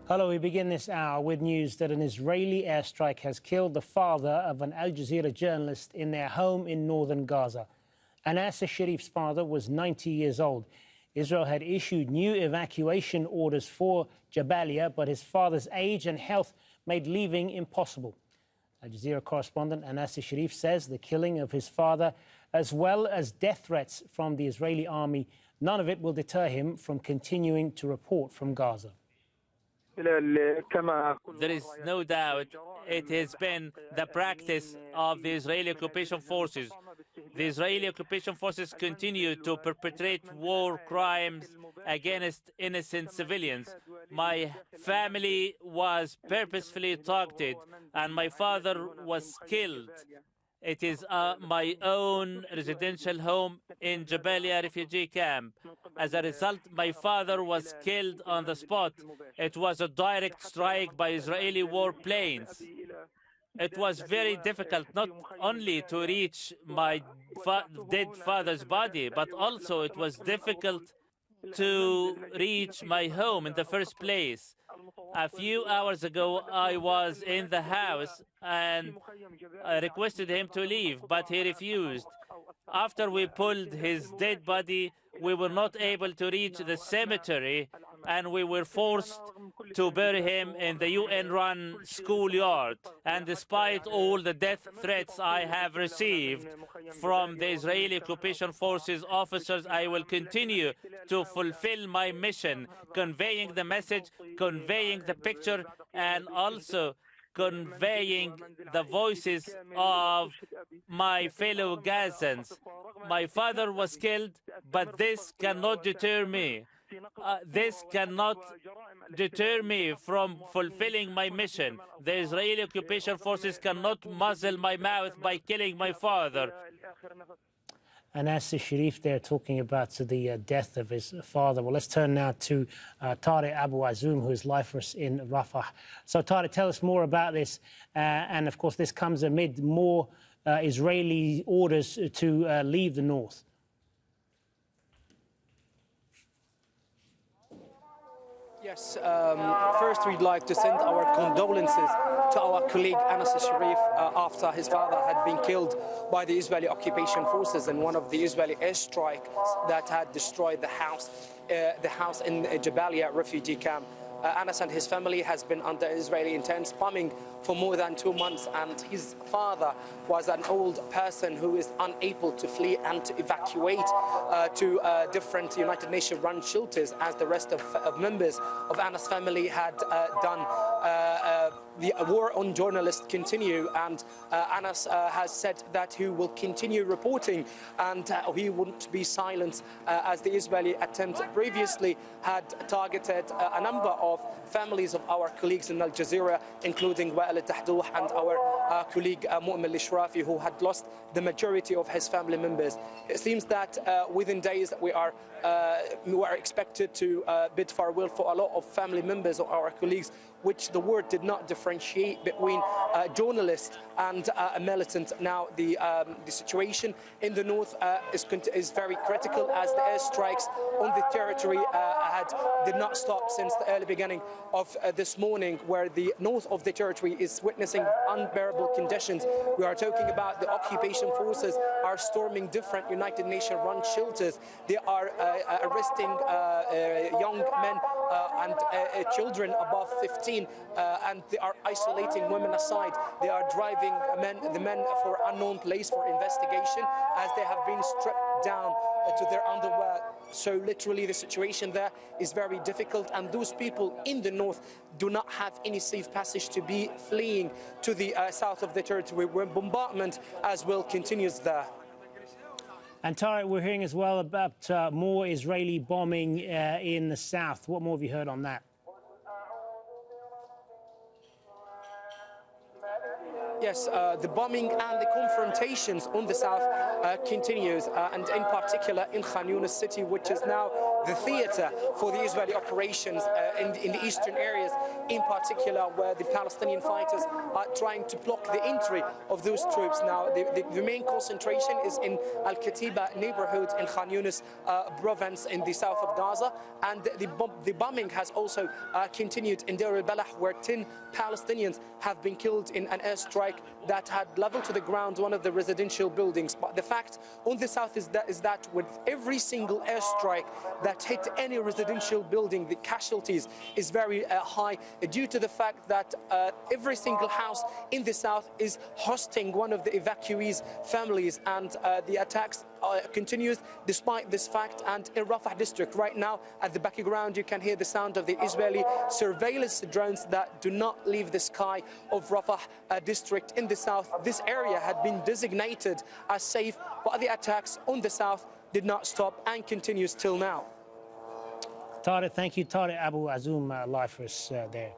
Hello, we begin this hour with news that an Israeli airstrike has killed the father of an Al Jazeera journalist in their home in northern Gaza. al-Sharif's father was 90 years old. Israel had issued new evacuation orders for Jabalia, but his father's age and health made leaving impossible. Al Jazeera correspondent al-Sharif says the killing of his father, as well as death threats from the Israeli army, none of it will deter him from continuing to report from Gaza. There is no doubt it has been the practice of the Israeli occupation forces. The Israeli occupation forces continue to perpetrate war crimes against innocent civilians. My family was purposefully targeted and my father was killed. It is my own residential home in Jabalia refugee camp. As a result, my father was killed on the spot. It was a direct strike by Israeli warplanes. It was very difficult not only to reach my dead father's body, but also it was difficult to reach my home in the first place. A few hours ago, I was in the house and I requested him to leave, but he refused. After we pulled his dead body, we were not able to reach the cemetery and we were forced to bury him in the UN-run schoolyard. And despite all the death threats I have received from the Israeli occupation forces officers, I will continue to fulfill my mission, conveying the message, conveying the picture, and also conveying the voices of my fellow Gazans. My father was killed, but this cannot deter me. This cannot deter me from fulfilling my mission. The Israeli occupation forces cannot muzzle my mouth by killing my father. And as the Sharif there talking about the death of his father. Well, let's turn now to Tariq Abu Azoum, who is lifeless in Rafah. So, Tariq, tell us more about this. And, of course, this comes amid more Israeli orders to leave the north. Yes, first we'd like to send our condolences to our colleague al-Sharif after his father had been killed by the Israeli occupation forces in one of the Israeli airstrikes that had destroyed the house in Jabalia refugee camp. Anas and his family has been under Israeli intense bombing for more than 2 months, and his father was an old person who is unable to flee and to evacuate to different United Nations run shelters as the rest of members of Anas' family had done. The war on journalists continue, and Anas has said that he will continue reporting and he wouldn't be silent as the Israeli attempt previously had targeted a number of families of our colleagues in Al Jazeera, including Wa'il al-Tahdouh and our colleague Mu'min al-Ishrafi, who had lost the majority of his family members. It seems that within days we are expected to bid farewell for a lot of family members of our colleagues, which the war did not differentiate between journalists and a militant. Now the situation in the north is very critical, as the airstrikes on the territory did not stop since the early beginning of this morning, where the north of the territory is witnessing unbearable conditions. We are talking about the occupation forces are storming different United Nations run shelters. They are arresting young men and children above 15, and they are isolating women aside. They are driving the men for unknown place for investigation, as they have been stripped down to their underwear. So literally the situation there is very difficult, and those people in the north do not have any safe passage to be fleeing to the south of the territory, where bombardment as well continues there. And Tariq, we're hearing as well about more Israeli bombing in the south. What more have you heard on that? Yes, the bombing and the confrontations on the south continues, and in particular in Khan Yunis city, which is now the theater for the Israeli operations in the eastern areas, in particular where the Palestinian fighters are trying to block the entry of those troops. Now, the main concentration is in Al-Katiba neighborhood in Khan Yunis province in the south of Gaza, and the bombing has also continued in Deir al-Balah, where 10 Palestinians have been killed in an airstrike that had leveled to the ground one of the residential buildings. But the fact on the south is that with every single airstrike that hit any residential building, the casualties is very high, due to the fact that every single house in the south is hosting one of the evacuees' families, and the attacks continues despite this fact. And in Rafah district right now, at the background, you can hear the sound of the Israeli surveillance drones that do not leave the sky of Rafah district in the south. This area had been designated as safe, but the attacks on the south did not stop and continues till now. Tariq, thank you. Tariq Abu Azoum, live for us there.